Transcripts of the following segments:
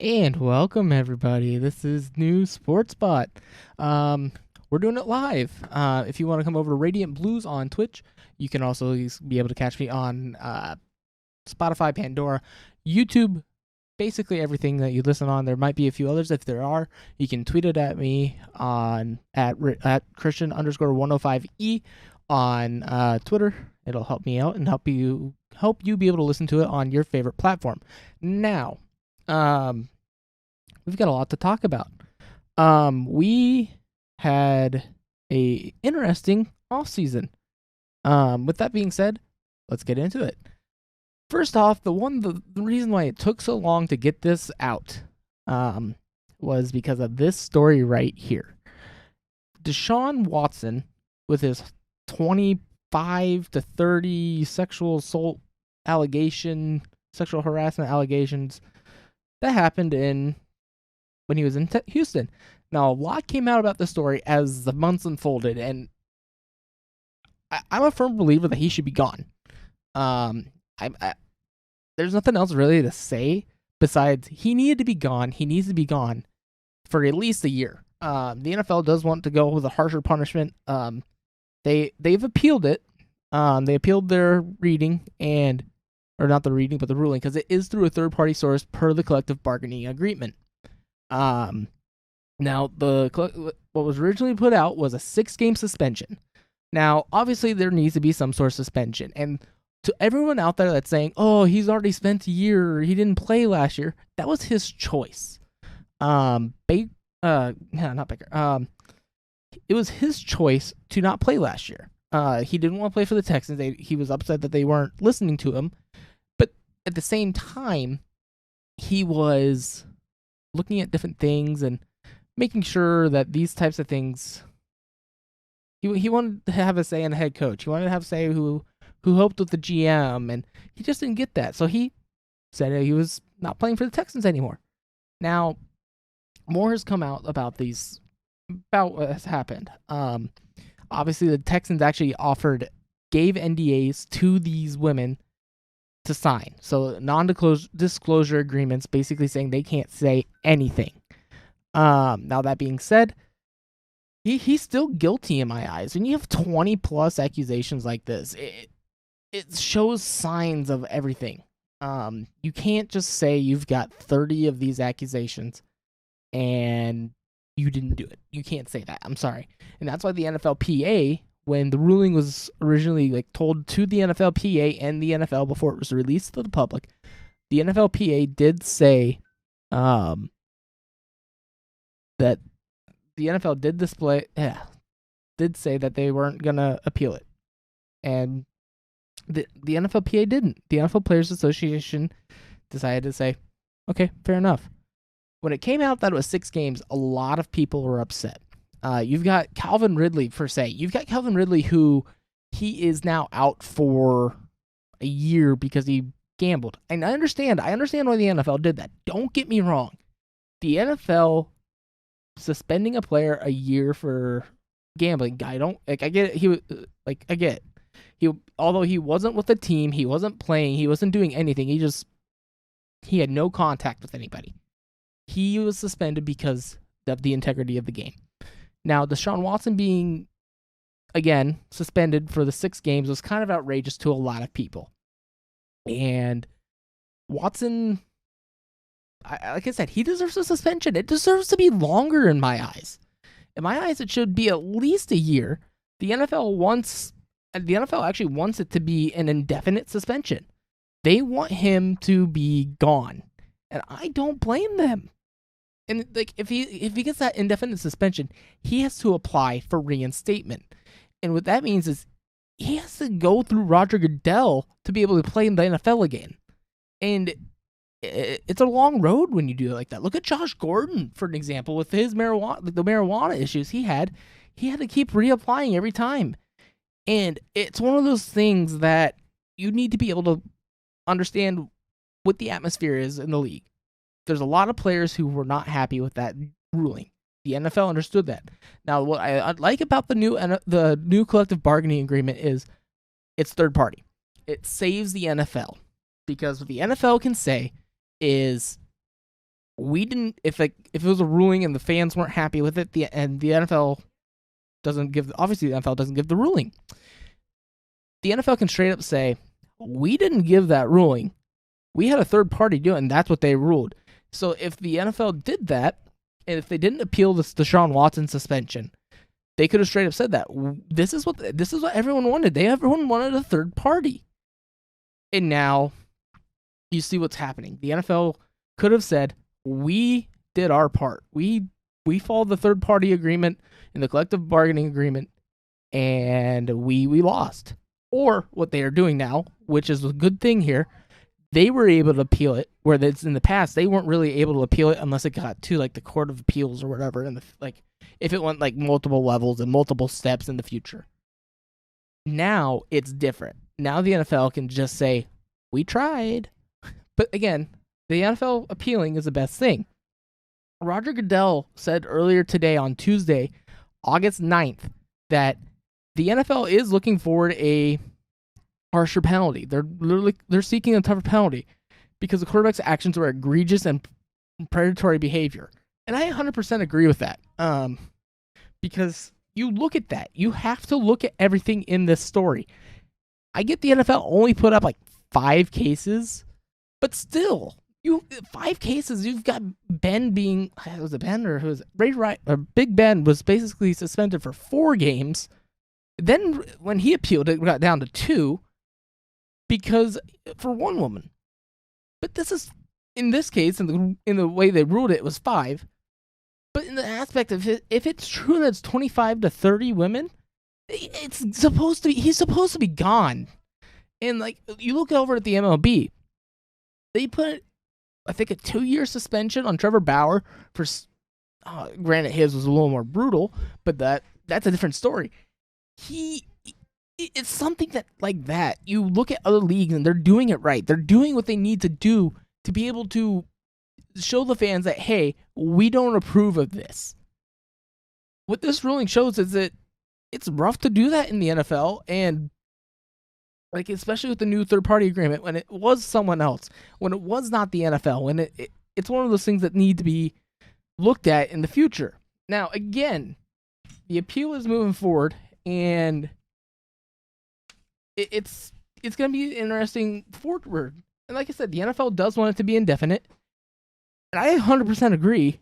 And welcome everybody. This is New Sports Spot. Um, we're doing it live. If you want to come over to Radiant Blues on Twitch, you can also be able to catch me on Spotify, Pandora, YouTube, basically everything that you listen on. There might be a few others. If there are, you can tweet it at me on at Christian underscore 105E on Twitter. It'll help me out and help you be able to listen to it on your favorite platform. Now, we've got a lot to talk about. We had a interesting off season. With that being said, let's get into it. First off, the reason why it took so long to get this out, was because of this story right here. Deshaun Watson, with his 25 to 30 sexual harassment allegations that happened when he was in Houston. Now, a lot came out about the story as the months unfolded, and I'm a firm believer that he should be gone. There's nothing else really to say besides he needed to be gone. He needs to be gone for at least a year. The NFL does want to go with a harsher punishment. They've appealed it. They appealed their reading or not the reading, but the ruling, because it is through a third-party source per the collective bargaining agreement. Now, what was originally put out was a 6-game suspension. Now, obviously, there needs to be some sort of suspension. And to everyone out there that's saying, oh, he's already spent a year, he didn't play last year, that was his choice. Not Baker. It was his choice to not play last year. He didn't want to play for the Texans. He was upset that they weren't listening to him. But at the same time, he was looking at different things and making sure that these types of things. He wanted to have a say in the head coach. He wanted to have a say who helped with the GM, and he just didn't get that. So he said he was not playing for the Texans anymore. Now, more has come out about what has happened. Obviously, the Texans actually gave NDAs to these women to sign. So non-disclosure agreements, basically saying they can't say anything. Now that being said, he's still guilty in my eyes. When you have 20 plus accusations like this, it shows signs of everything. You can't just say you've got 30 of these accusations and you didn't do it. You can't say that. I'm sorry. And that's why the NFLPA, when the ruling was originally told to the NFLPA and the NFL before it was released to the public, the NFLPA did say that the NFL did say that they weren't gonna appeal it, and the NFLPA didn't. The NFL Players Association decided to say, okay, fair enough. When it came out that it was 6 games, a lot of people were upset. You've got Calvin Ridley You've got Calvin Ridley, who he is now out for a year because he gambled. And I understand why the NFL did that. Don't get me wrong. The NFL suspending a player a year for gambling, I get it. I get it. Although he wasn't with the team, he wasn't playing, he wasn't doing anything. He had no contact with anybody. He was suspended because of the integrity of the game. Now, Deshaun Watson being, again, suspended for the 6 games was kind of outrageous to a lot of people. And Watson, like I said, he deserves a suspension. It deserves to be longer in my eyes. In my eyes, it should be at least a year. The NFL actually wants it to be an indefinite suspension. They want him to be gone. And I don't blame them. And if he gets that indefinite suspension, he has to apply for reinstatement. And what that means is he has to go through Roger Goodell to be able to play in the NFL again. And it's a long road when you do it like that. Look at Josh Gordon, for an example, with his marijuana issues he had to keep reapplying every time. And it's one of those things that you need to be able to understand what the atmosphere is in the league. There's a lot of players who were not happy with that ruling. The NFL understood that. Now, what I like about the new collective bargaining agreement is it's third party. It saves the NFL, because what the NFL can say is we didn't. If it was a ruling and the fans weren't happy with it, the NFL doesn't give. Obviously, the NFL doesn't give the ruling. The NFL can straight up say, we didn't give that ruling. We had a third party do it, and that's what they ruled. So if the NFL did that, and if they didn't appeal this Deshaun Watson suspension, they could have straight up said that this is what everyone wanted. Everyone wanted a third party, and now you see what's happening. The NFL could have said, we did our part. We followed the third party agreement and the collective bargaining agreement, and we lost. Or what they are doing now, which is a good thing here, they were able to appeal it, where that's in the past they weren't really able to appeal it unless it got to like the Court of Appeals or whatever, and if it went like multiple levels and multiple steps in the future. Now it's different. Now the NFL can just say, we tried. But again, the NFL appealing is the best thing. Roger Goodell said earlier today on Tuesday, August 9th, that the NFL is looking forward a harsher penalty. They're seeking a tougher penalty because the quarterback's actions were egregious and predatory behavior. And I 100% agree with that. Because you look at that. You have to look at everything in this story. I get the NFL only put up like 5 cases, but still, 5 cases. You've got Ben being, was it Ben or who was it? Ray Rice, or Big Ben was basically suspended for 4 games. Then when he appealed, it got down to 2 because for one woman. But this is, in this case, in the way they ruled it, it was 5. But in the aspect of if it's true that it's 25 to 30 women, he's supposed to be gone. And like you look over at the MLB, they put, I think, a 2-year suspension on Trevor Bauer for. Granted, his was a little more brutal, but that's a different story. It's something that like that. You look at other leagues and they're doing it right. They're doing what they need to do to be able to show the fans that, hey, we don't approve of this. What this ruling shows is that it's rough to do that in the NFL, and like especially with the new third-party agreement, when it was someone else, when it was not the NFL, when it's one of those things that need to be looked at in the future. Now, again, the appeal is moving forward, and it's going to be interesting forward. And like I said, the NFL does want it to be indefinite, and I 100% agree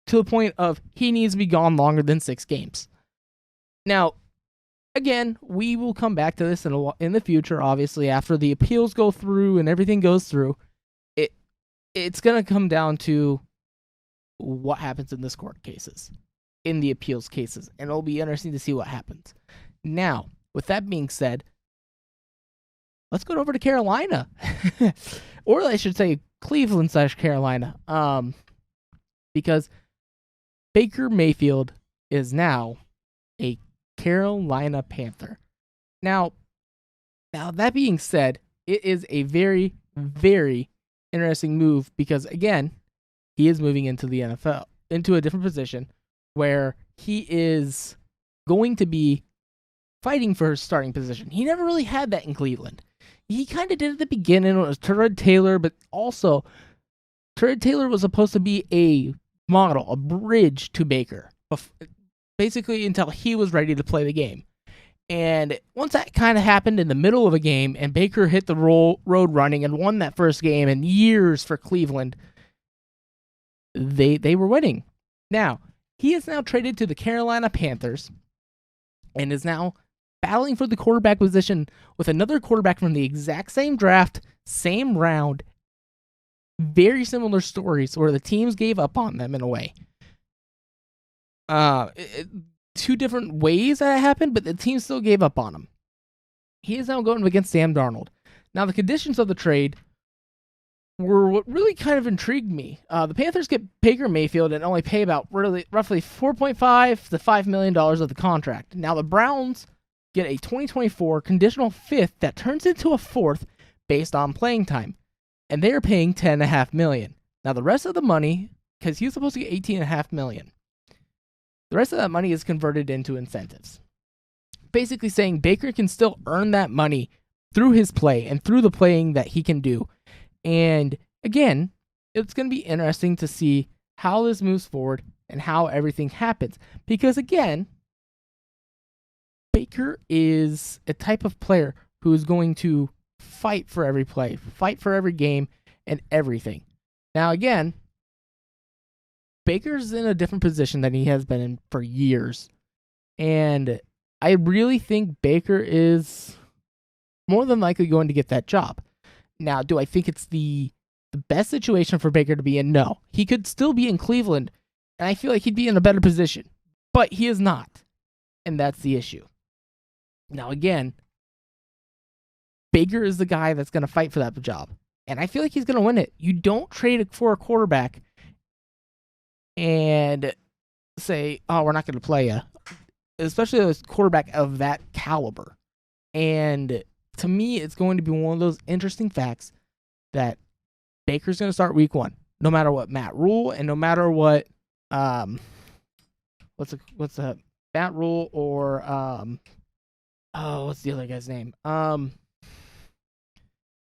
to the point of he needs to be gone longer than 6 games. Now, again, we will come back to this in the future, obviously, after the appeals go through and everything goes through. It's going to come down to what happens in this court cases, in the appeals cases, and it'll be interesting to see what happens. Now, with that being said, let's go over to Carolina. Or I should say Cleveland/Carolina. Because Baker Mayfield is now a Carolina Panther. Now that being said, it is a very, very interesting move because, again, he is moving into the NFL, into a different position where he is going to be fighting for his starting position. He never really had that in Cleveland. He kind of did at the beginning with Tyrod Taylor, but also Tyrod Taylor was supposed to be a model, a bridge to Baker, basically until he was ready to play the game. And once that kind of happened in the middle of a game and Baker hit the road running and won that first game in years for Cleveland, they were winning. Now, he is now traded to the Carolina Panthers and is now battling for the quarterback position with another quarterback from the exact same draft, same round. Very similar stories where the teams gave up on them in a way. 2 different ways that it happened, but the team still gave up on him. He is now going against Sam Darnold. Now, the conditions of the trade were what really kind of intrigued me. The Panthers get Baker Mayfield and only pay about roughly $4.5 to $5 million of the contract. Now, the Browns get a 2024 conditional 5th that turns into a 4th based on playing time, and they are paying $10.5 million. Now, the rest of the money, because he was supposed to get $18.5 million, the rest of that money is converted into incentives. Basically saying Baker can still earn that money through his play and through the playing that he can do. And again, it's going to be interesting to see how this moves forward and how everything happens. Because again, Baker is a type of player who is going to fight for every play, fight for every game, and everything. Now, again, Baker's in a different position than he has been in for years. And I really think Baker is more than likely going to get that job. Now, do I think it's the best situation for Baker to be in? No. He could still be in Cleveland, and I feel like he'd be in a better position. But he is not. And that's the issue. Now, again, Baker is the guy that's going to fight for that job. And I feel like he's going to win it. You don't trade for a quarterback and say, oh, we're not going to play you. Especially a quarterback of that caliber. And to me, it's going to be one of those interesting facts that Baker's going to start week 1, no matter what Matt Rule and no matter what, what's the Matt Rule or, what's the other guy's name?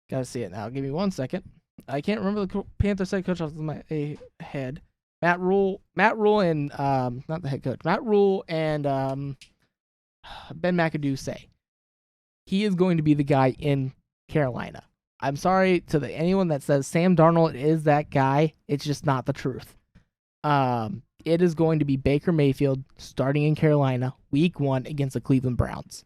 Gotta see it now. Give me 1 second. I can't remember the Panthers head coach off my head. Matt Rule, and not the head coach. Matt Rule and Ben McAdoo say he is going to be the guy in Carolina. I'm sorry to anyone that says Sam Darnold is that guy. It's just not the truth. It is going to be Baker Mayfield starting in Carolina week 1 against the Cleveland Browns.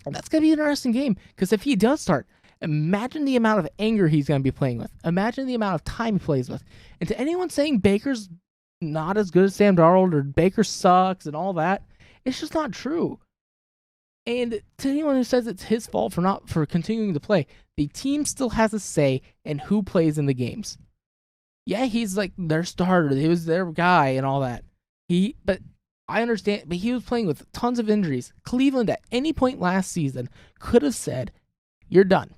That's going to be an interesting game because if he does start, imagine the amount of anger he's going to be playing with. Imagine the amount of time he plays with. And to anyone saying Baker's not as good as Sam Darnold or Baker sucks and all that, it's just not true. And to anyone who says it's his fault for continuing to play, the team still has a say in who plays in the games. Yeah, he's like their starter. He was their guy and all that. But I understand, but he was playing with tons of injuries. Cleveland at any point last season could have said, you're done.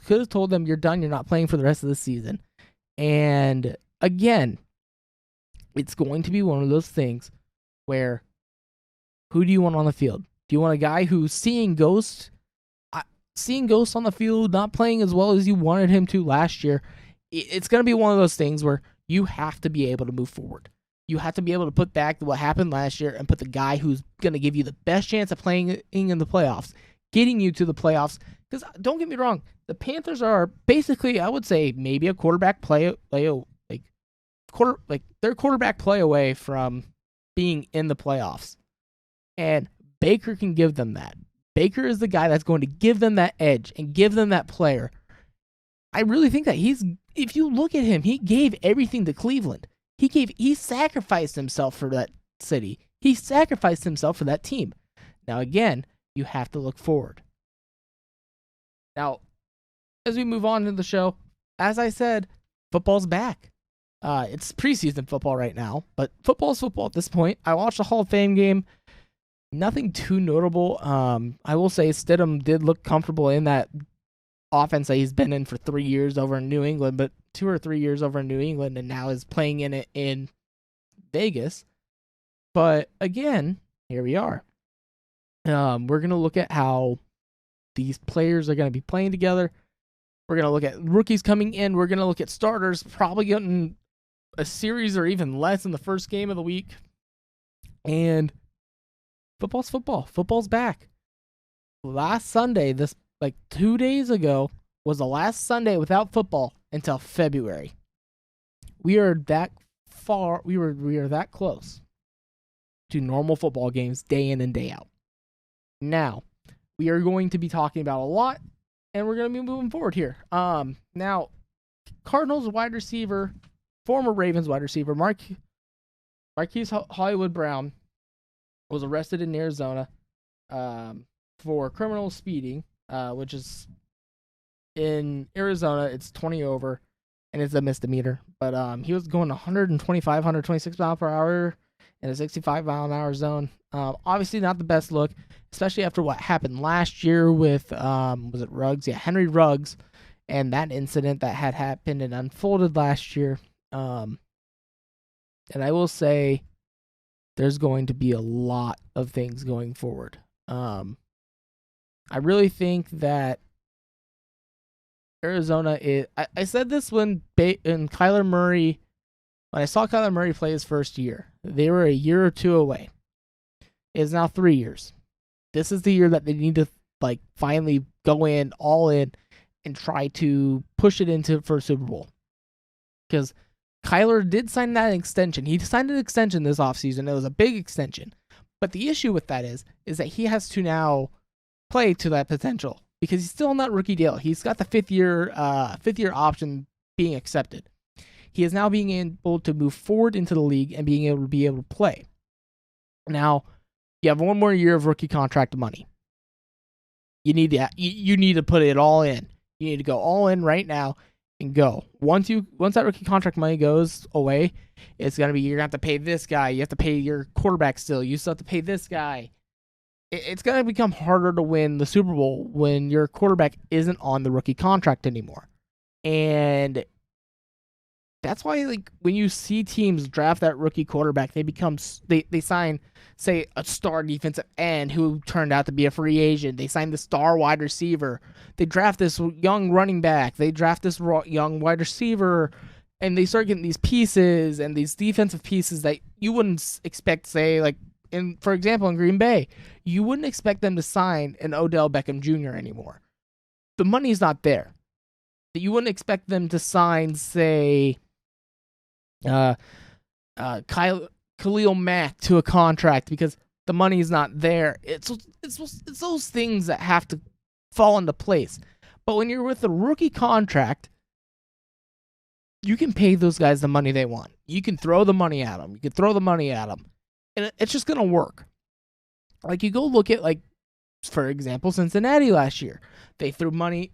Could have told them, you're done, you're not playing for the rest of the season. And again, it's going to be one of those things where who do you want on the field? Do you want a guy who's seeing ghosts on the field, not playing as well as you wanted him to last year? It's going to be one of those things where you have to be able to move forward. You have to be able to put back what happened last year and put the guy who's going to give you the best chance of playing in the playoffs, getting you to the playoffs. Because don't get me wrong, the Panthers are basically, I would say, maybe a quarterback play their quarterback play away from being in the playoffs. And Baker can give them that. Baker is the guy that's going to give them that edge and give them that player. I really think that if you look at him, he gave everything to Cleveland. He sacrificed himself for that city. He sacrificed himself for that team. Now, again, you have to look forward. Now, as we move on to the show, as I said, football's back. It's preseason football right now, but football's football at this point. I watched the Hall of Fame game. Nothing too notable. I will say Stidham did look comfortable in that offense that he's been in for 3 years over in New England, but 2 or 3 years over in New England, and now is playing in it in Vegas. But again, here we are. We're going to look at how these players are going to be playing together. We're going to look at rookies coming in. We're going to look at starters probably getting a series or even less in the first game of the week. And football's football. Football's back. Last Sunday, 2 days ago, was the last Sunday without football until February. We are that far. We are that close to normal football games day in and day out. Now, we are going to be talking about a lot, and we're going to be moving forward here. Now, Cardinals wide receiver, former Ravens wide receiver, Marquise Hollywood Brown was arrested in Arizona for criminal speeding, which is in Arizona, it's 20 over, and it's a misdemeanor. But he was going 125, 126 miles per hour in a 65 mile an hour zone. Obviously not the best look, especially after what happened last year with, was it Ruggs? Yeah, Henry Ruggs, and that incident that had happened and unfolded last year. And I will say there's going to be a lot of things going forward. I really think that Arizona is. I said this when Kyler Murray, when I saw Kyler Murray play his first year, they were a year or two away. It is now 3 years. This is the year that they need to like finally go in all in and try to push it into for a Super Bowl. Because Kyler did sign that extension. He signed an extension this offseason. It was a big extension. But the issue with that is that he has to now play to that potential because he's still on that rookie deal. He's got the fifth year option being accepted. He is now being able to move forward into the league and being able to play. Now, you have one more year of rookie contract money. You need to put it all in. You need to go all in right now and go. Once that rookie contract money goes away, it's gonna be you're gonna have to pay this guy. You have to pay your quarterback still. You still have to pay this guy. It's gonna become harder to win the Super Bowl when your quarterback isn't on the rookie contract anymore. And that's why, like, when you see teams draft that rookie quarterback, they sign, say, a star defensive end who turned out to be a free agent. They sign the star wide receiver. They draft this young running back. They draft this young wide receiver, and they start getting these pieces and these defensive pieces that you wouldn't expect, say, like, for example, in Green Bay, you wouldn't expect them to sign an Odell Beckham Jr. anymore. The money's not there. You wouldn't expect them to sign, say, Khalil Mack to a contract because the money's not there. It's those things that have to fall into place. But when you're with a rookie contract, you can pay those guys the money they want. You can throw the money at them. And it's just going to work. Like, you go look at, like, for example, Cincinnati last year. They threw money,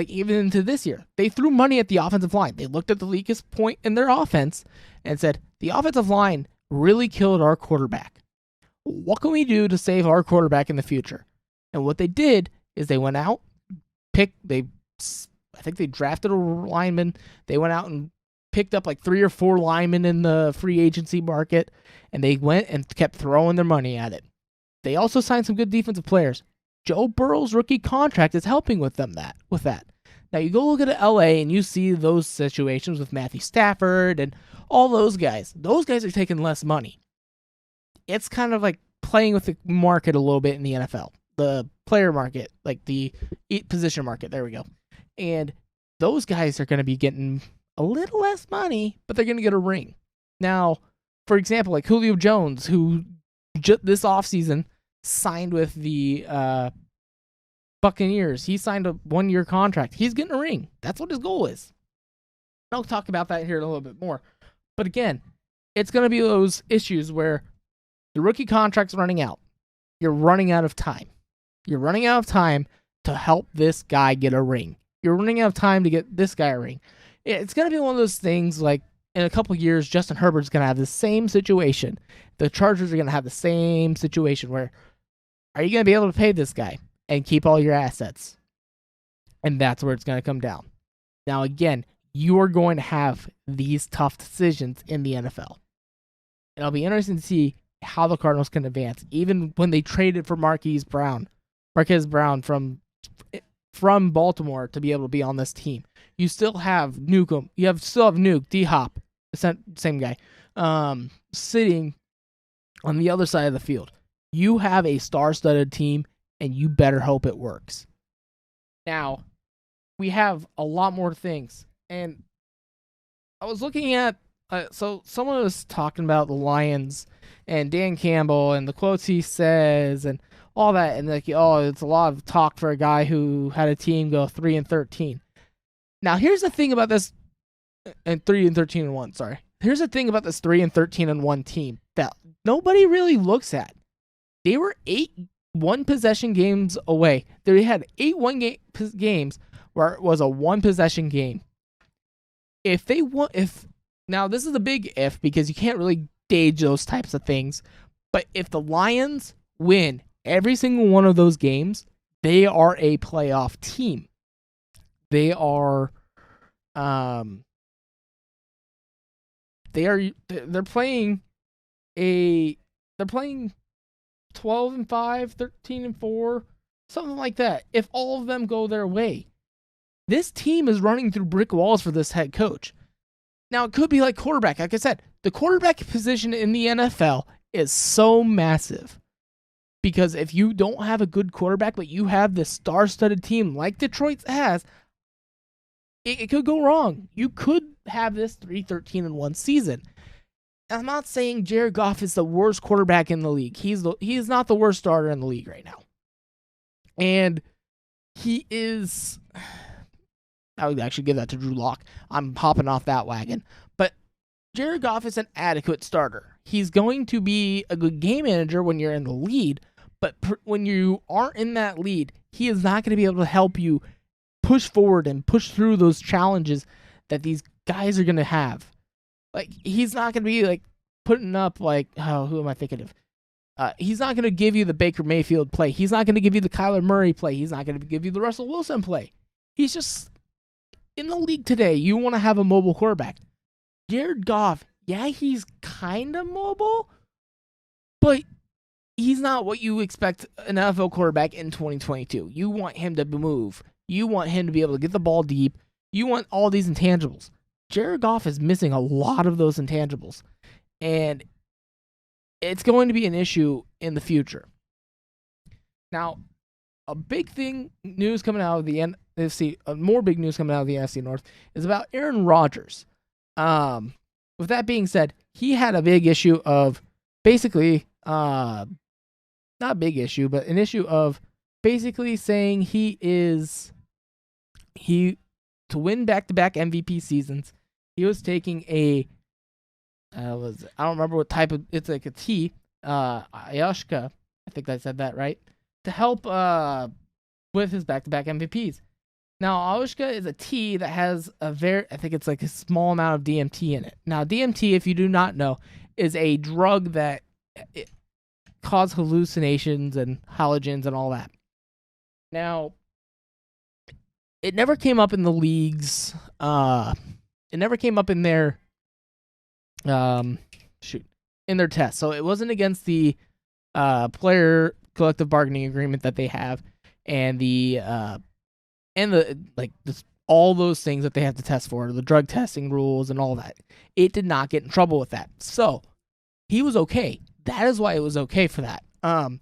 even into this year. They threw money at the offensive line. They looked at the weakest point in their offense and said, the offensive line really killed our quarterback. What can we do to save our quarterback in the future? And what they did is they went out, I think they drafted a lineman. They went out and picked up like 3 or 4 linemen in the free agency market, and they went and kept throwing their money at it. They also signed some good defensive players. Joe Burrow's rookie contract is helping with that. Now, you go look at LA and you see those situations with Matthew Stafford and all those guys. Those guys are taking less money. It's kind of like playing with the market a little bit in the NFL. The player market, like the position market. There we go. And those guys are going to be getting a little less money, but they're going to get a ring. Now, for example, like Julio Jones, who this offseason signed with the Buccaneers. He signed a 1-year contract. He's getting a ring. That's what his goal is. I'll talk about that here in a little bit more. But again, it's going to be those issues where the rookie contract's running out. You're running out of time. You're running out of time to help this guy get a ring. You're running out of time to get this guy a ring. It's going to be one of those things like in a couple years, Justin Herbert's going to have the same situation. The Chargers are going to have the same situation where are you going to be able to pay this guy and keep all your assets? And that's where it's going to come down. Now, again, you are going to have these tough decisions in the NFL. It'll be interesting to see how the Cardinals can advance, even when they traded for Marquise Brown from Baltimore to be able to be on this team. You still have Newcomb. You still have Nuke, D-Hop, same guy, sitting on the other side of the field. You have a star-studded team, and you better hope it works. Now, we have a lot more things. And I was looking at, so someone was talking about the Lions and Dan Campbell and the quotes he says and all that. And like, oh, it's a lot of talk for a guy who had a team go 3-13. Now, here's the thing about this, and 3-13-1, sorry. Here's the thing about this 3-13-1 team that nobody really looks at. They were 8 one-possession games away. They had 8 games where it was a one-possession game. Now this is a big if because you can't really gauge those types of things, but if the Lions win every single one of those games, they are a playoff team. They're playing 12-5, 13-4, something like that. If all of them go their way, This team is running through brick walls for this head coach. Now, it could be like quarterback. Like I said, the quarterback position in the NFL is so massive. Because if you don't have a good quarterback, but you have this star-studded team like Detroit has, it could go wrong. You could have this 3-13-1 season. I'm not saying Jared Goff is the worst quarterback in the league. He is not the worst starter in the league right now. And he is... I would actually give that to Drew Lock. I'm hopping off that wagon. But Jared Goff is an adequate starter. He's going to be a good game manager when you're in the lead, but when you aren't in that lead, he is not going to be able to help you push forward and push through those challenges that these guys are going to have. Like, he's not going to be, like, putting up, like, who am I thinking of? He's not going to give you the Baker Mayfield play. He's not going to give you the Kyler Murray play. He's not going to give you the Russell Wilson play. He's just... In the league today, you want to have a mobile quarterback. Jared Goff, yeah, he's kind of mobile, but he's not what you expect an NFL quarterback in 2022. You want him to move. You want him to be able to get the ball deep. You want all these intangibles. Jared Goff is missing a lot of those intangibles, and it's going to be an issue in the future. Now, a big thing, news coming out of the NFC, more big news coming out of the NFC North is about Aaron Rodgers. With that being said, he had a big issue of basically, not a big issue, but an issue of basically saying to win back-to-back MVP seasons, he was taking I don't remember what type of, it's like a tea, ayahuasca, I think I said that right, to help with his back-to-back MVPs. Now, ayahuasca is a tea that has I think it's like a small amount of DMT in it. Now, DMT, if you do not know, is a drug that causes hallucinations and halogens and all that. Now, it never came up in the leagues. It never came up in their in their test. So it wasn't against the player collective bargaining agreement that they have, and all those things that they have to test for, the drug testing rules and all that. It did not get in trouble with that. So he was okay. That is why it was okay for that. Now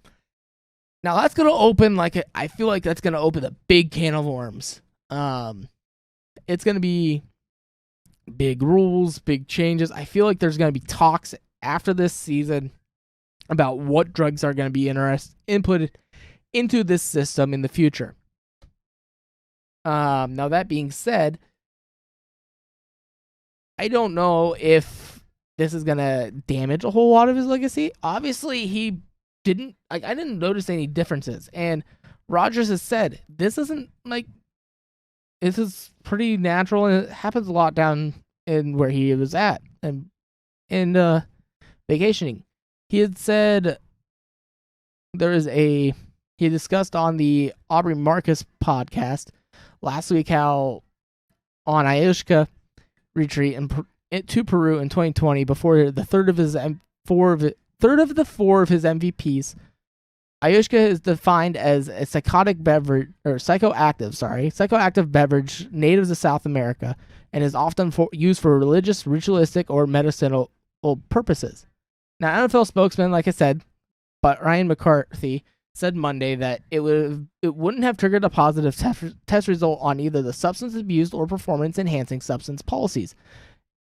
that's going to open I feel like that's going to open a big can of worms. It's going to be big rules, big changes. I feel like there's going to be talks after this season about what drugs are going to be inputted into this system in the future. Now that being said, I don't know if this is gonna damage a whole lot of his legacy. Obviously, I didn't notice any differences. And Rodgers has said this is pretty natural, and it happens a lot down in where he was at and vacationing. He had said he discussed on the Aubrey Marcus podcast last week how on ayahuasca retreat to Peru in 2020, before the third of the four of his MVPs, ayahuasca is defined as a psychoactive beverage native to South America and is often used for religious, ritualistic, or medicinal purposes. Now, NFL spokesman, like I said, but Ryan McCarthy said Monday that it wouldn't have triggered a positive test result on either the substance abuse or performance-enhancing substance policies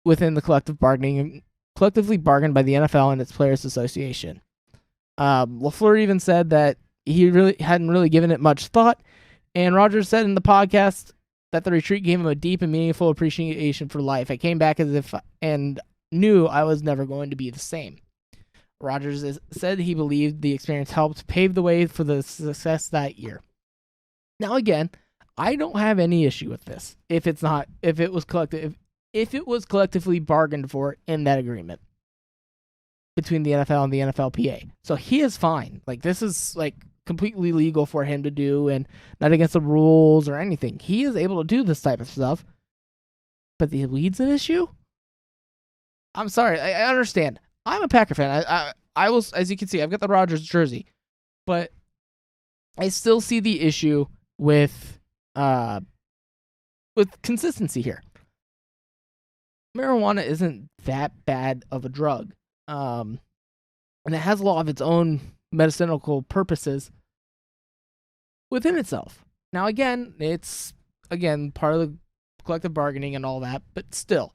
within the collectively bargained by the NFL and its Players Association. LaFleur even said that he really hadn't really given it much thought, and Rodgers said in the podcast that the retreat gave him a deep and meaningful appreciation for life. I came back and knew I was never going to be the same. Rodgers said he believed the experience helped pave the way for the success that year. Now, again, I don't have any issue with this if it was collectively bargained for in that agreement between the NFL and the NFLPA. So he is fine. This is completely legal for him to do and not against the rules or anything. He is able to do this type of stuff. But the weed's an issue? I'm sorry. I understand. I'm a Packer fan. I will, as you can see, I've got the Rodgers jersey, but I still see the issue with with consistency here. Marijuana isn't that bad of a drug. And it has a lot of its own medicinal purposes within itself. Now, again, it's part of the collective bargaining and all that, but still,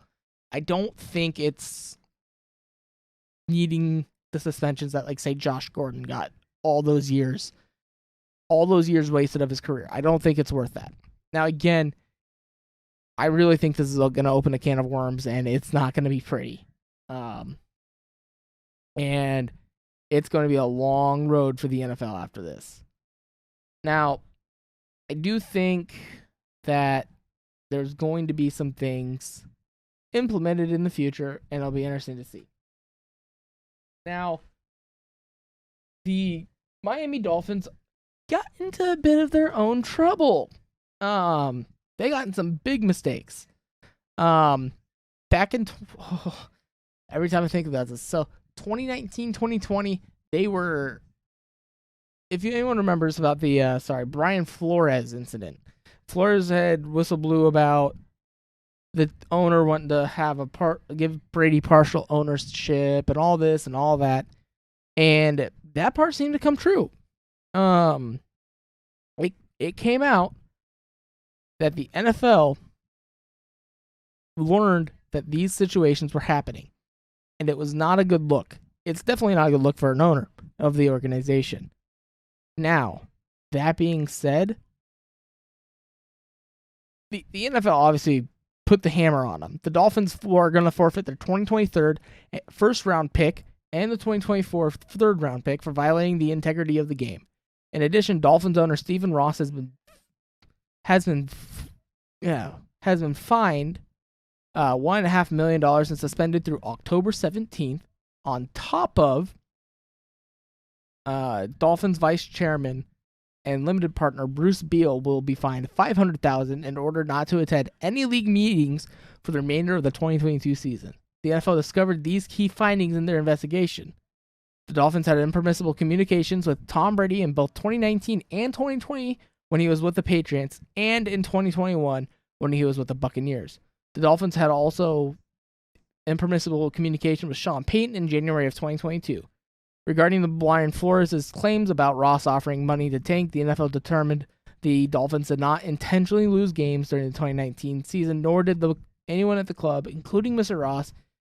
I don't think it's needing the suspensions that, like, say, Josh Gordon got all those years wasted of his career. I don't think it's worth that. Now, again, I really think this is going to open a can of worms, and it's not going to be pretty. And it's going to be a long road for the NFL after this. Now, I do think that there's going to be some things implemented in the future, and it'll be interesting to see. Now, the Miami Dolphins got into a bit of their own trouble. They got in some big mistakes. Back in every time I think about this, so 2019, 2020, they were. If anyone remembers about the Brian Flores incident, Flores had whistle blew about the owner wanting to give Brady partial ownership and all this and all that, and that part seemed to come true. It came out that the NFL learned that these situations were happening, and it was not a good look. It's definitely not a good look for an owner of the organization. Now, that being said, the NFL obviously put the hammer on them. The Dolphins are going to forfeit their 2023 first-round pick and the 2024 third-round pick for violating the integrity of the game. In addition, Dolphins owner Stephen Ross has been fined $1.5 million and suspended through October 17th. On top of Dolphins vice chairman and limited partner Bruce Beal will be fined $500,000 in order not to attend any league meetings for the remainder of the 2022 season. The NFL discovered these key findings in their investigation. The Dolphins had impermissible communications with Tom Brady in both 2019 and 2020 when he was with the Patriots, and in 2021 when he was with the Buccaneers. The Dolphins had also impermissible communication with Sean Payton in January of 2022. Regarding the Brian Flores' claims about Ross offering money to tank, the NFL determined the Dolphins did not intentionally lose games during the 2019 season, nor did anyone at the club, including Mr. Ross,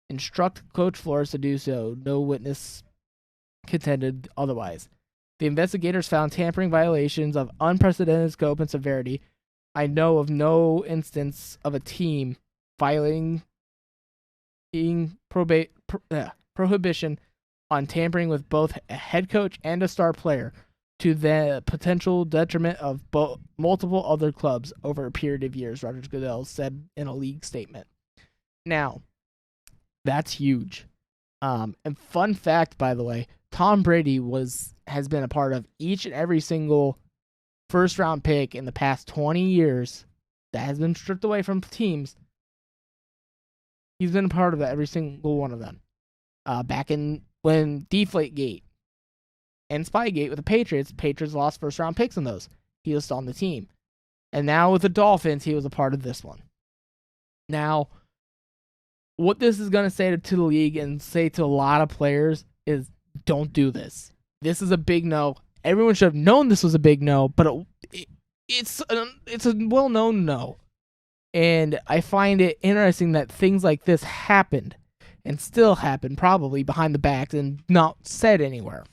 instruct Coach Flores to do so. No witness contended otherwise. The investigators found tampering violations of unprecedented scope and severity. I know of no instance of a team violating prohibition on tampering with both a head coach and a star player to the potential detriment of multiple other clubs over a period of years, Roger Goodell said in a league statement. Now, that's huge. And fun fact, by the way, Tom Brady has been a part of each and every single first-round pick in the past 20 years that has been stripped away from teams. He's been a part of every single one of them. Back in when Deflategate and Spygate with the Patriots lost first-round picks in those. He was still on the team. And now with the Dolphins, he was a part of this one. Now, what this is going to say to the league and say to a lot of players is, don't do this. This is a big no. Everyone should have known this was a big no, but it's a well-known no. And I find it interesting that things like this happened and still happen probably behind the backs and not said anywhere.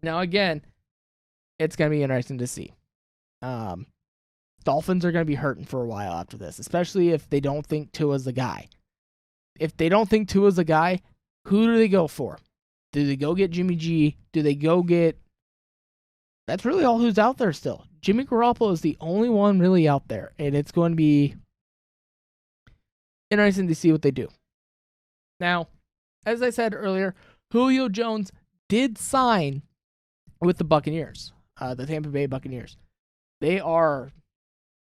Now, again, it's going to be interesting to see. Dolphins are going to be hurting for a while after this, especially if they don't think Tua's the guy. If they don't think Tua's the guy, who do they go for? Do they go get Jimmy G? Do they go get... That's really all who's out there still. Jimmy Garoppolo is the only one really out there, and it's going to be interesting to see what they do. Now, as I said earlier, Julio Jones did sign with the Buccaneers, the Tampa Bay Buccaneers. They're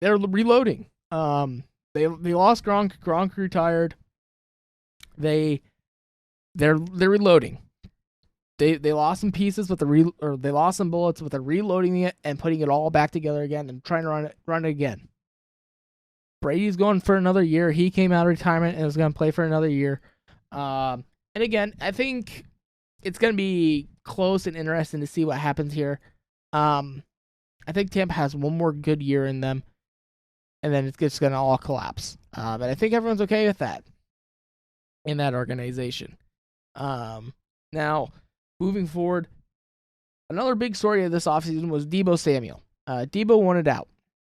reloading. They lost Gronk. Gronk retired. They're reloading. They lost some pieces with they lost some bullets with the reloading it and putting it all back together again and trying to run it again. Brady's going for another year. He came out of retirement and is going to play for another year. And again, I think it's going to be close and interesting to see what happens here. I think Tampa has one more good year in them, and then it's just going to all collapse. And I think everyone's okay with that in that organization. Now, moving forward, another big story of this offseason was Deebo Samuel. Deebo wanted out.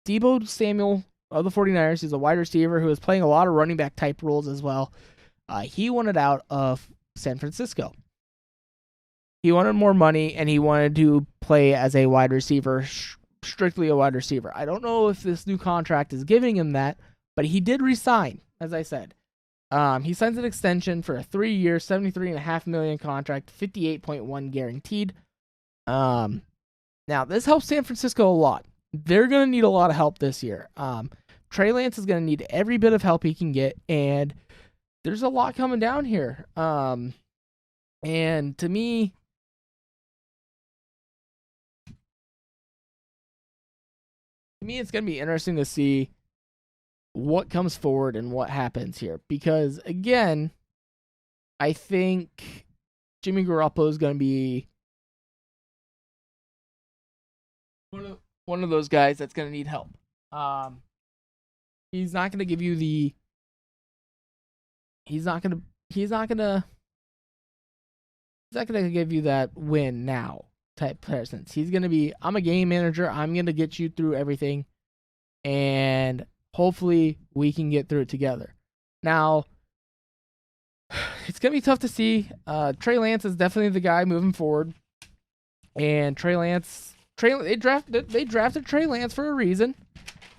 Deebo Samuel of the 49ers, he's a wide receiver who is playing a lot of running back type roles as well. He wanted out of San Francisco. He wanted more money, and he wanted to play as a wide receiver, strictly a wide receiver. I don't know if this new contract is giving him that, but he did resign, as I said. He signs an extension for a 3-year, $73.5 million contract, $58.1 guaranteed. Now, this helps San Francisco a lot. They're going to need a lot of help this year. Trey Lance is going to need every bit of help he can get, and there's a lot coming down here. And to me, it's going to be interesting to see what comes forward and what happens here. Because, again, I think Jimmy Garoppolo is going to be one of those guys that's going to need help. He's not going to give you the... He's not going to give you that win now type presence. He's going to be, I'm a game manager. I'm going to get you through everything. And hopefully we can get through it together. Now, it's going to be tough to see. Trey Lance is definitely the guy moving forward. And they drafted Trey Lance for a reason.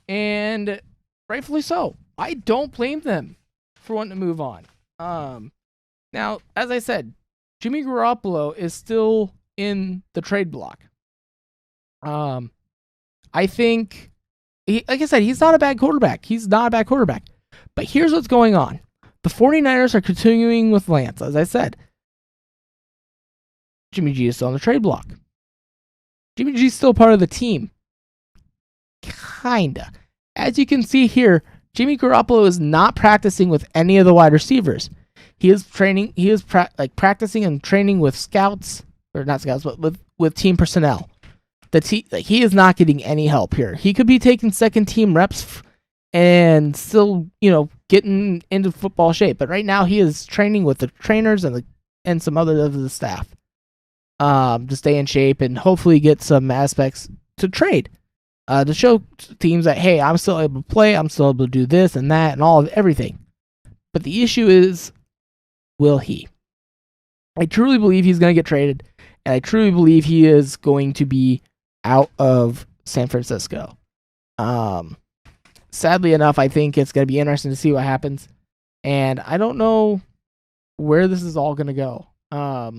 And rightfully so. I don't blame them for wanting to move on. Now, as I said, Jimmy Garoppolo is still in the trade block. I think, like I said, he's not a bad quarterback. But here's what's going on. The 49ers are continuing with Lance, as I said. Jimmy G is still on the trade block. Jimmy G is still part of the team. Kinda. As you can see here, Jimmy Garoppolo is not practicing with any of the wide receivers. He is training. He is practicing and training with scouts, or not scouts, but with team personnel. He is not getting any help here. He could be taking second team reps and still, getting into football shape. But right now, he is training with the trainers and some other of the staff to stay in shape and hopefully get some aspects to trade. To show teams that, hey, I'm still able to play, I'm still able to do this and that and all of everything. But the issue is, will he? I truly believe he's going to get traded, and I truly believe he is going to be out of San Francisco. Sadly enough, I think it's going to be interesting to see what happens, and I don't know where this is all going to go. I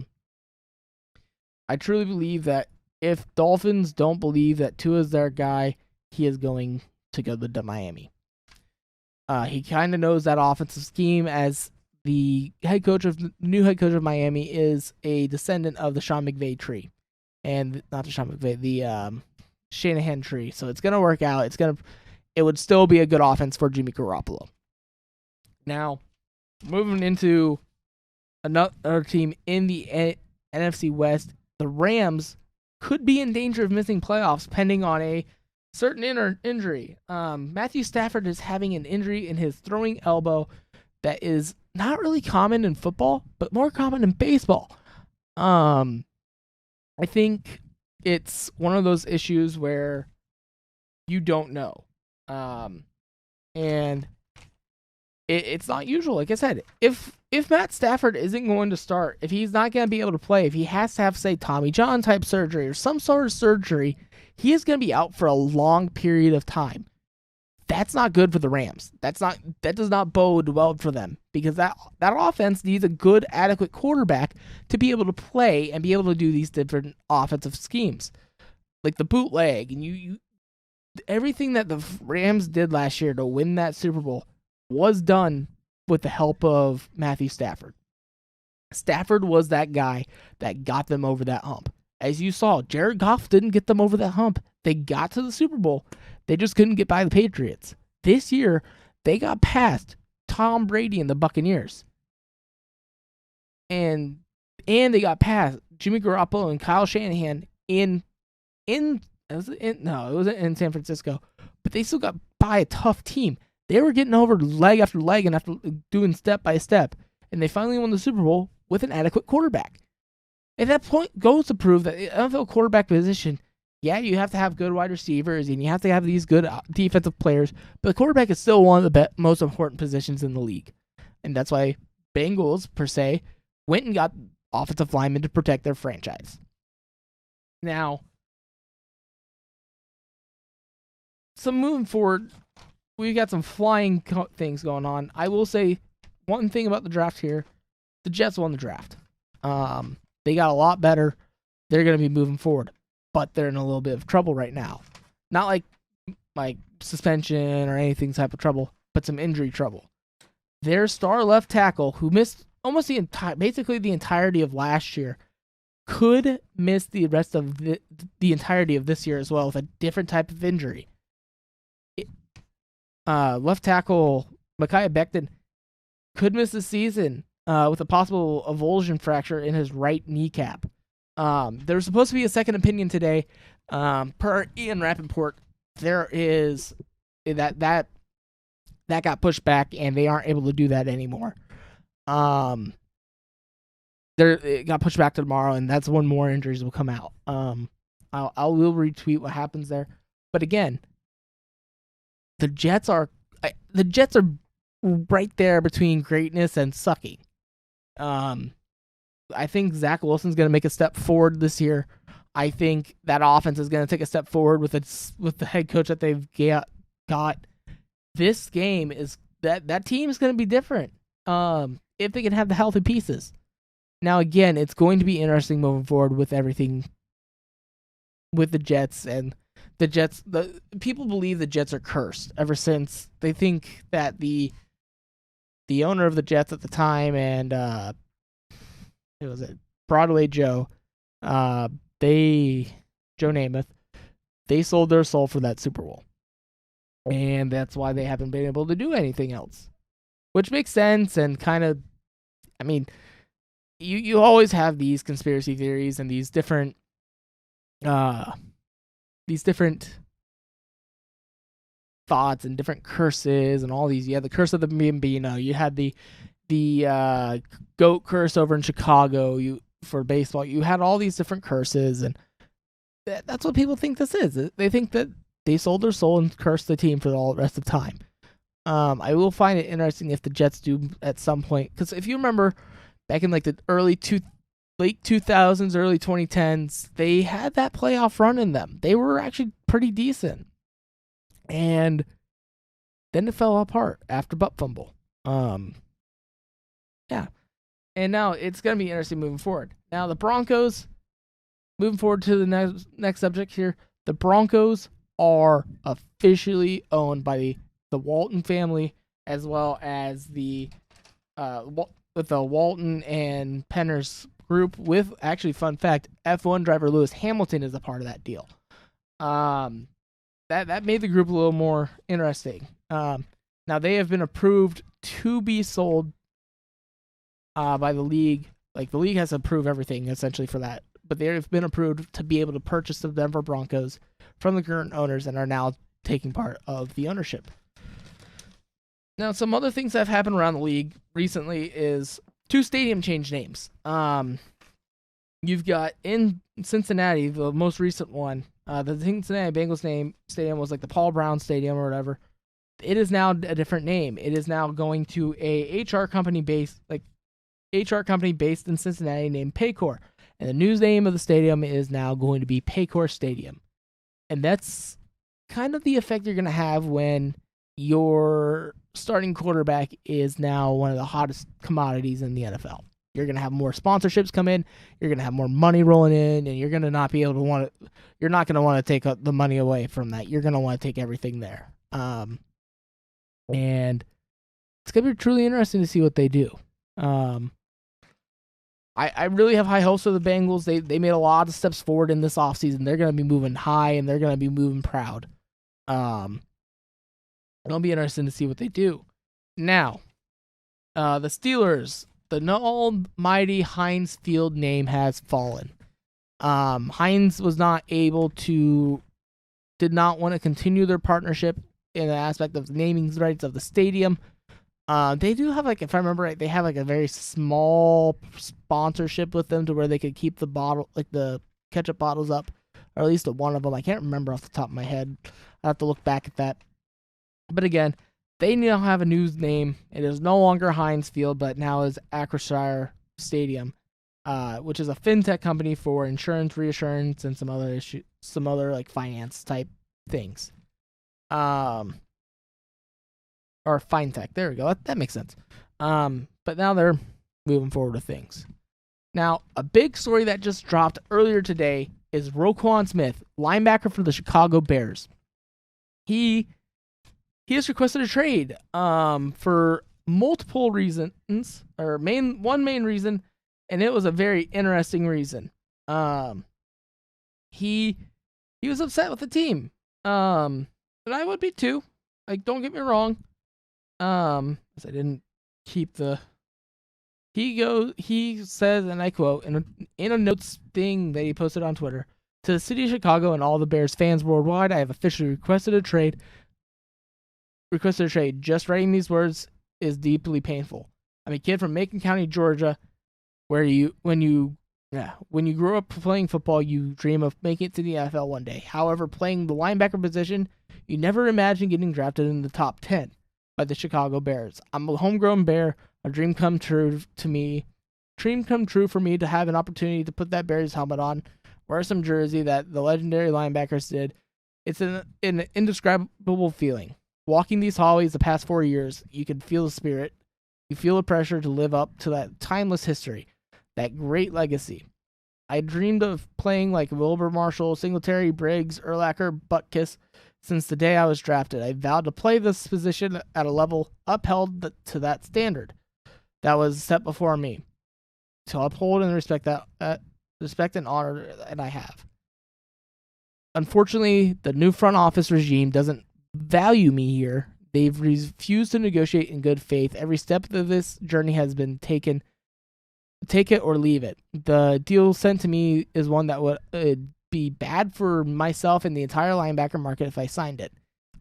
truly believe that if Dolphins don't believe that Tua is their guy, he is going to go to Miami. He kind of knows that offensive scheme, as the new head coach of Miami is a descendant of the Sean McVay tree, and not the Sean McVay, the Shanahan tree. So it's gonna work out. It would still be a good offense for Jimmy Garoppolo. Now, moving into another team in the NFC West, the Rams could be in danger of missing playoffs pending on a certain injury. Matthew Stafford is having an injury in his throwing elbow that is not really common in football, but more common in baseball. I think it's one of those issues where you don't know. And it's not usual. Like I said, if Matt Stafford isn't going to start, if he's not going to be able to play, if he has to have, say, Tommy John type surgery or some sort of surgery, he is going to be out for a long period of time. That's not good for the Rams. That does not bode well for them, because that offense needs a good, adequate quarterback to be able to play and be able to do these different offensive schemes, like the bootleg and you everything that the Rams did last year to win that Super Bowl was done with the help of Matthew Stafford. Stafford was that guy that got them over that hump. As you saw, Jared Goff didn't get them over that hump. They got to the Super Bowl. They just couldn't get by the Patriots. This year, they got past Tom Brady and the Buccaneers. And they got past Jimmy Garoppolo and Kyle Shanahan it wasn't in San Francisco, but they still got by a tough team. They were getting over leg after leg and after doing step by step, and they finally won the Super Bowl with an adequate quarterback. At that point, goes to prove that the NFL quarterback position, yeah, you have to have good wide receivers and you have to have these good defensive players, but the quarterback is still one of the most important positions in the league. And that's why Bengals, per se, went and got offensive linemen to protect their franchise. Now, so moving forward, we got some flying things going on. I will say one thing about the draft here. The Jets won the draft. They got a lot better. They're going to be moving forward, but they're in a little bit of trouble right now. Not like suspension or anything type of trouble, but some injury trouble. Their star left tackle, who missed almost basically the entirety of last year, could miss the rest of the entirety of this year as well with a different type of injury. Left tackle Mekhi Becton could miss the season with a possible avulsion fracture in his right kneecap. There's supposed to be a second opinion today. Per Ian Rappaport, there is that got pushed back, and they aren't able to do that anymore. It got pushed back to tomorrow, and that's when more injuries will come out. I will retweet what happens there, but again, the Jets are right there between greatness and sucking. I think Zach Wilson's going to make a step forward this year. I think that offense is going to take a step forward with the head coach that they've got. This game is that team is going to be different if they can have the healthy pieces. Now, again, it's going to be interesting moving forward with everything with the Jets. And the Jets, people believe the Jets are cursed ever since they think that the owner of the Jets at the time and it was Broadway Joe, Joe Namath, they sold their soul for that Super Bowl. And that's why they haven't been able to do anything else. Which makes sense and kind of, I mean, you always have these conspiracy theories and these different thoughts and different curses and all these. You had the curse of the Bambino. You had the goat curse over in Chicago. For baseball, you had all these different curses, and that's what people think this is. They think that they sold their soul and cursed the team for all the rest of the time. I will find it interesting if the Jets do at some point, because if you remember back in like the late 2000s, early 2010s, they had that playoff run in them. They were actually pretty decent. And then it fell apart after butt fumble. Yeah. And now it's going to be interesting moving forward. Now the Broncos, moving forward to the next subject here, the Broncos are officially owned by the Walton family, as well as with the Walton and Penners group. With actually, fun fact, F1 driver Lewis Hamilton is a part of that deal. That made the group a little more interesting. Now they have been approved to be sold by the league. Like, the league has to approve everything essentially for that, but they have been approved to be able to purchase the Denver Broncos from the current owners and are now taking part of the ownership. Now, some other things that have happened around the league recently is 2 stadium change names. You've got in Cincinnati, the most recent one, the Cincinnati Bengals stadium was like the Paul Brown Stadium or whatever. It is now a different name. It is now going to a HR company based in Cincinnati named Paycor. And the new name of the stadium is now going to be Paycor Stadium. And that's kind of the effect you're going to have when your starting quarterback is now one of the hottest commodities in the NFL. You're going to have more sponsorships come in. You're going to have more money rolling in, and you're going to not be able to you're not going to want to take the money away from that. You're going to want to take everything there. And it's going to be truly interesting to see what they do. I really have high hopes for the Bengals. They made a lot of steps forward in this offseason. They're going to be moving high, and they're going to be moving proud. It'll be interesting to see what they do. Now, the Steelers, the almighty Heinz Field name has fallen. Heinz was not able to, did not want to continue their partnership in the aspect of the naming rights of the stadium. They do have, like, if I remember right, they have like a very small sponsorship with them to where they could keep the bottle, like the ketchup bottles up, or at least one of them. I can't remember off the top of my head. I have to look back at that. But again, they now have a new name. It is no longer Heinz Field, but now is Acrisure Stadium, which is a fintech company for insurance, reassurance, and some other like finance type things. Or fintech. There we go. That makes sense. But now they're moving forward with things. Now, a big story that just dropped earlier today is Roquan Smith, linebacker for the Chicago Bears. He has requested a trade for multiple reasons, or one main reason, and it was a very interesting reason. He was upset with the team. And I would be too. Like, don't get me wrong. As I didn't keep the. He says, and I quote, in a notes thing that he posted on Twitter, to the city of Chicago and all the Bears fans worldwide, I have officially requested a trade. Just writing these words is deeply painful. I'm a kid from Macon County, Georgia, where when you grow up playing football, you dream of making it to the NFL one day. However, playing the linebacker position, you never imagine getting drafted in the top 10 by the Chicago Bears. I'm a homegrown Bear. A dream come true for me to have an opportunity to put that Bears helmet on, wear some jersey that the legendary linebackers did. It's an indescribable feeling. Walking these hallways the past 4 years, you can feel the spirit. You feel the pressure to live up to that timeless history, that great legacy. I dreamed of playing like Wilbur Marshall, Singletary, Briggs, Urlacher, Butkus since the day I was drafted. I vowed to play this position at a level upheld to that standard that was set before me. To uphold and respect and honor, and I have. Unfortunately, the new front office regime doesn't value me here. They've refused to negotiate in good faith. Every step of this journey has been taken. Take it or leave it. The deal sent to me is one that would be bad for myself and the entire linebacker market if I signed it.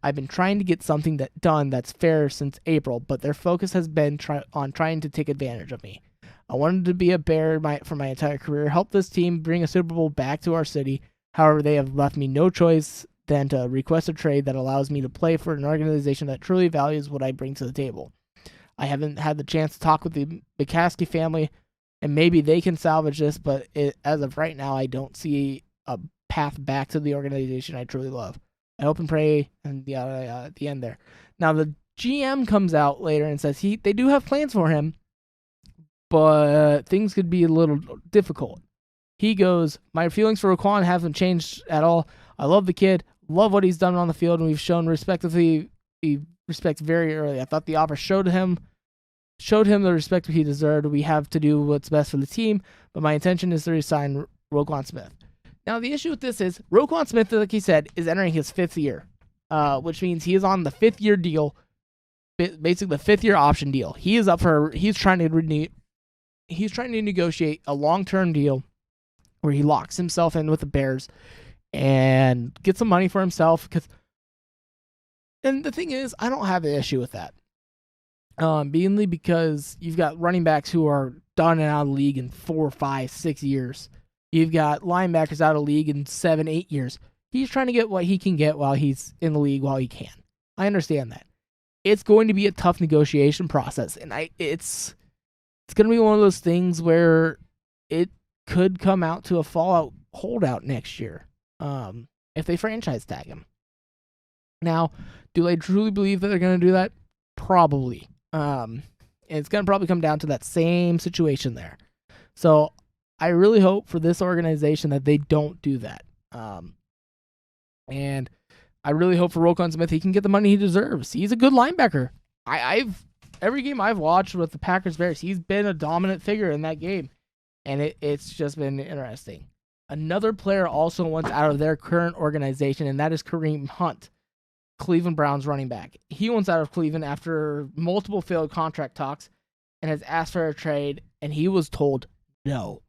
I've been trying to get something done that's fair since April, but their focus has been on trying to take advantage of me. I wanted to be a Bear for my entire career, help this team bring a Super Bowl back to our city. However, they have left me no choice than to request a trade that allows me to play for an organization that truly values what I bring to the table. I haven't had the chance to talk with the McCaskey family, and maybe they can salvage this, but as of right now, I don't see a path back to the organization I truly love. I hope and pray, and at the end there. Now, the GM comes out later and says they do have plans for him, but things could be a little difficult. He goes, my feelings for Roquan haven't changed at all. I love the kid, love what he's done on the field, and we've shown respect very early. I thought the offer showed him the respect he deserved. We have to do what's best for the team, but my intention is to resign Roquan Smith. Now, the issue with this is Roquan Smith, like he said, is entering his 5th year, which means he is on the 5th year deal, basically the 5th year option deal. He's trying to negotiate a long-term deal where he locks himself in with the Bears and gets some money for himself. And the thing is, I don't have an issue with that. Mainly because you've got running backs who are done and out of the league in 4, 5, 6 years. You've got linebackers out of the league in 7, 8 years. He's trying to get what he can get while he's in the league while he can. I understand that. It's going to be a tough negotiation process, and it's going to be one of those things where it could come out to a fallout holdout next year if they franchise tag him. Now, do I truly believe that they're going to do that? Probably. It's going to probably come down to that same situation there. So I really hope for this organization that they don't do that. And I really hope for Roquan Smith he can get the money he deserves. He's a good linebacker. Every game I've watched with the Packers Bears, he's been a dominant figure in that game. And it's just been interesting. Another player also wants out of their current organization, and that is Kareem Hunt. Cleveland Browns running back. He wants out of Cleveland after multiple failed contract talks and has asked for a trade, and he was told no.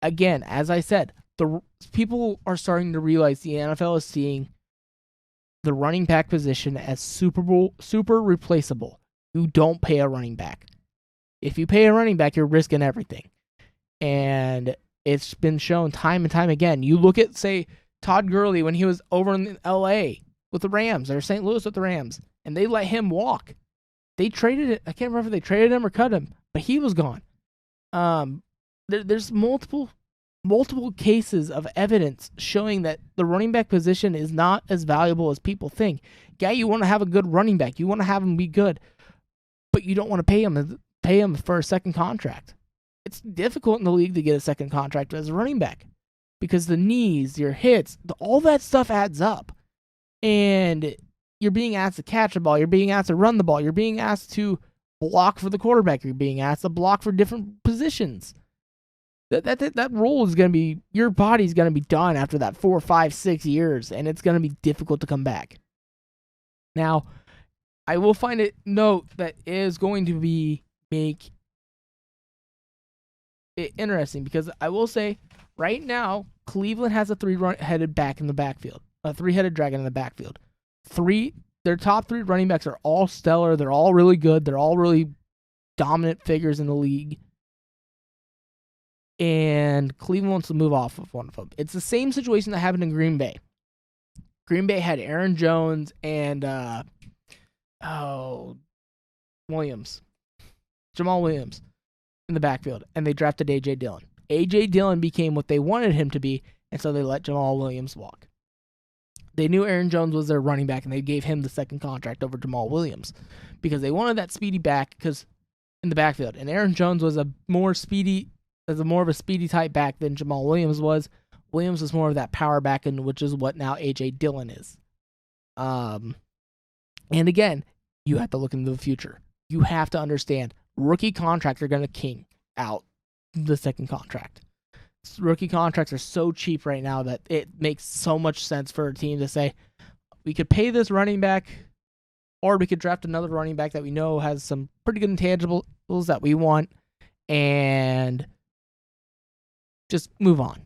Again, as I said, the people are starting to realize the NFL is seeing the running back position as super replaceable. You don't pay a running back. If you pay a running back, you're risking everything. And it's been shown time and time again. You look at, say, Todd Gurley when he was over in L.A. with the Rams, or St. Louis with the Rams, and they let him walk. They traded it. I can't remember if they traded him or cut him, but he was gone. There's multiple cases of evidence showing that the running back position is not as valuable as people think. Yeah, you want to have a good running back. You want to have him be good, but you don't want to pay him for a second contract. It's difficult in the league to get a second contract as a running back because the knees, your hits, all that stuff adds up. And you're being asked to catch a ball. You're being asked to run the ball. You're being asked to block for the quarterback. You're being asked to block for different positions. That role is going to be, your body's going to be done after that 4, 5, 6 years, and it's going to be difficult to come back. Now, I will find it note that is going to make it interesting because I will say right now, Cleveland has a three-headed back in the backfield, a three-headed dragon in the backfield. Their top 3 running backs are all stellar. They're all really good. They're all really dominant figures in the league. And Cleveland wants to move off of one of them. It's the same situation that happened in Green Bay. Green Bay had Aaron Jones and Jamal Williams in the backfield, and they drafted A.J. Dillon. A.J. Dillon became what they wanted him to be, and so they let Jamal Williams walk. They knew Aaron Jones was their running back, and they gave him the second contract over Jamal Williams because they wanted that speedy back in the backfield. And Aaron Jones was more of a speedy type back than Jamal Williams was. Williams was more of that power back, and which is what now A.J. Dillon is. And again, you have to look into the future. You have to understand rookie contracts are going to king out the second contract. Rookie contracts are so cheap right now that it makes so much sense for a team to say, we could pay this running back, or we could draft another running back that we know has some pretty good intangibles that we want, and just move on,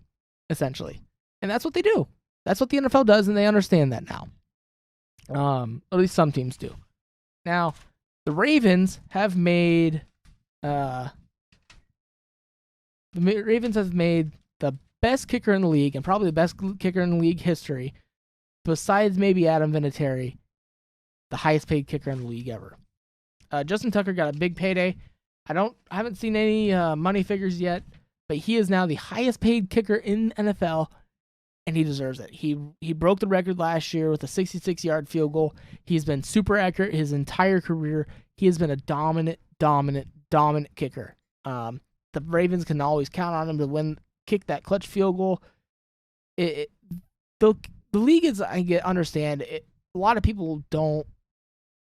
essentially. And that's what they do. That's what the NFL does, and they understand that now. At least some teams do. Now, the Ravens have made the best kicker in the league, and probably the best kicker in the league history, besides maybe Adam Vinatieri, the highest paid kicker in the league ever. Justin Tucker got a big payday. I haven't seen any money figures yet, but he is now the highest paid kicker in NFL, and he deserves it. He broke the record last year with a 66-yard field goal. He's been super accurate his entire career. He has been a dominant kicker. The Ravens can always count on him to kick that clutch field goal. The league is, understand it. A lot of people don't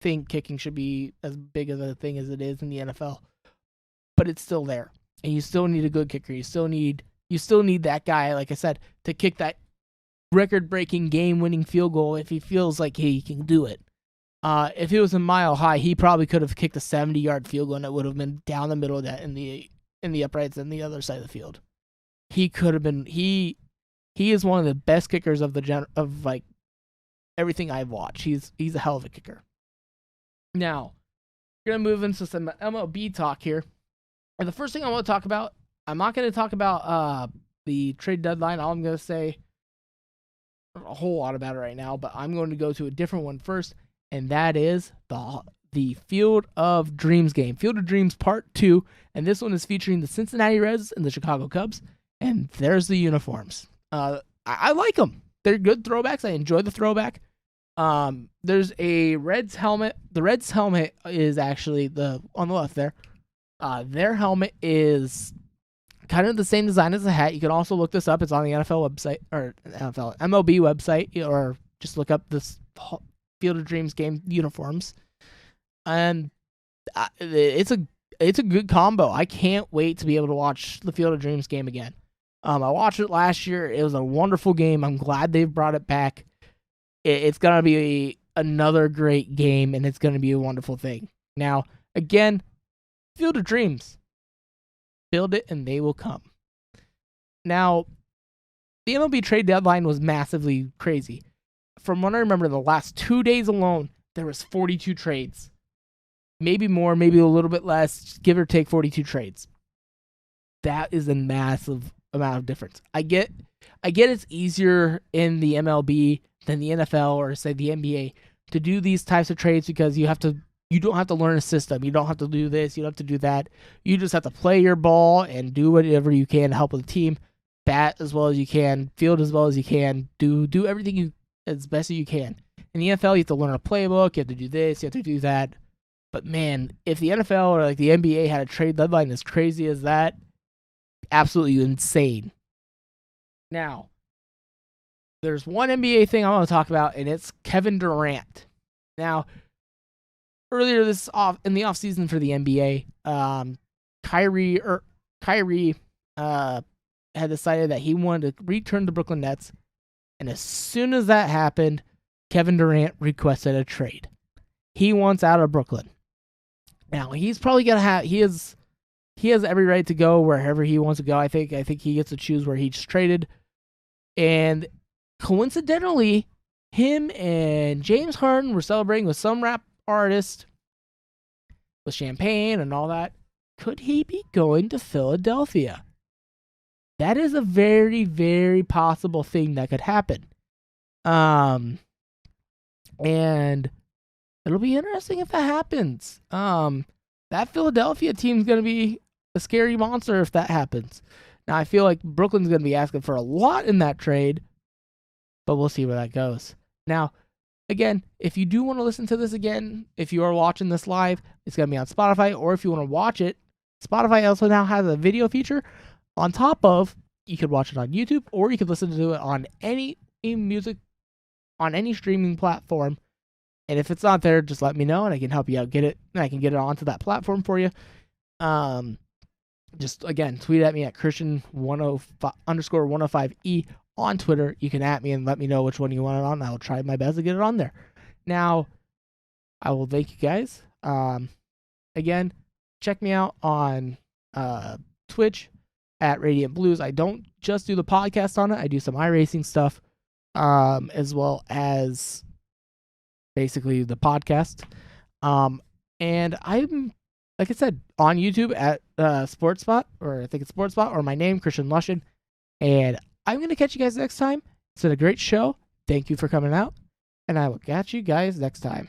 think kicking should be as big of a thing as it is in the NFL, but it's still there, and you still need a good kicker. You still need that guy, like I said, to kick that record-breaking, game-winning field goal if he feels like he can do it. If it was a mile high, he probably could have kicked a 70-yard field goal, and it would have been down the middle of that in the uprights on the other side of the field. He could have been. He is one of the best kickers of everything I've watched. He's a hell of a kicker. Now, we're gonna move into some MLB talk here, and the first thing I want to talk about, I'm not going to talk about the trade deadline. All I'm going to say a whole lot about it right now, but I'm going to go to a different one first, and that is the Field of Dreams game. Field of Dreams Part 2, and this one is featuring the Cincinnati Reds and the Chicago Cubs, and there's the uniforms. I like them. They're good throwbacks. I enjoy the throwback. There's a Reds helmet. The Reds helmet is actually on the left there. Their helmet is kind of the same design as the hat. You can also look this up. It's on the NFL website, or MLB website, or just look up this Field of Dreams game uniforms. And it's a good combo. I can't wait to be able to watch the Field of Dreams game again. I watched it last year. It was a wonderful game. I'm glad they've brought it back. It's gonna be another great game, and it's going to be a wonderful thing. Now, again, Field of Dreams. Build it, and they will come. Now, the MLB trade deadline was massively crazy. From what I remember, the last 2 days alone, there was 42 trades. Maybe more, maybe a little bit less, give or take 42 trades. That is a massive amount of difference. I get it's easier in the MLB than the NFL or say the NBA to do these types of trades because you don't have to learn a system. You don't have to do this, you don't have to do that. You just have to play your ball and do whatever you can to help the team. Bat as well as you can, field as well as you can, do everything as best as you can. In the NFL, you have to learn a playbook, you have to do this, you have to do that. But man, if the NFL or like the NBA had a trade deadline as crazy as that, absolutely insane. Now, there's one NBA thing I want to talk about, and it's Kevin Durant. Now, earlier in the offseason for the NBA, Kyrie had decided that he wanted to return to Brooklyn Nets, and as soon as that happened, Kevin Durant requested a trade. He wants out of Brooklyn. Now, he's probably gonna he has every right to go wherever he wants to go. I think he gets to choose where he's traded. And coincidentally, him and James Harden were celebrating with some rap artist with champagne and all that. Could he be going to Philadelphia? That is a very, very possible thing that could happen. And it'll be interesting if that happens. That Philadelphia team's going to be a scary monster if that happens. Now, I feel like Brooklyn's going to be asking for a lot in that trade, but we'll see where that goes. Now, again, if you do want to listen to this again, if you are watching this live, it's going to be on Spotify, or if you want to watch it, Spotify also now has a video feature on top of, you could watch it on YouTube, or you could listen to it on any music, on any streaming platform. And if it's not there, just let me know and I can help you out get it. And I can get it onto that platform for you. Just again, tweet at me at Christian_105E on Twitter. You can at me and let me know which one you want it on. I will try my best to get it on there. Now, I will thank you guys. Again, check me out on Twitch at Radiant Blues. I don't just do the podcast on it. I do some iRacing stuff, as well as basically the podcast. And I'm, like I said, on YouTube at SportsSpot, or I think it's SportsSpot, or my name, Christian Lushin. And I'm going to catch you guys next time. It's been a great show. Thank you for coming out. And I will catch you guys next time.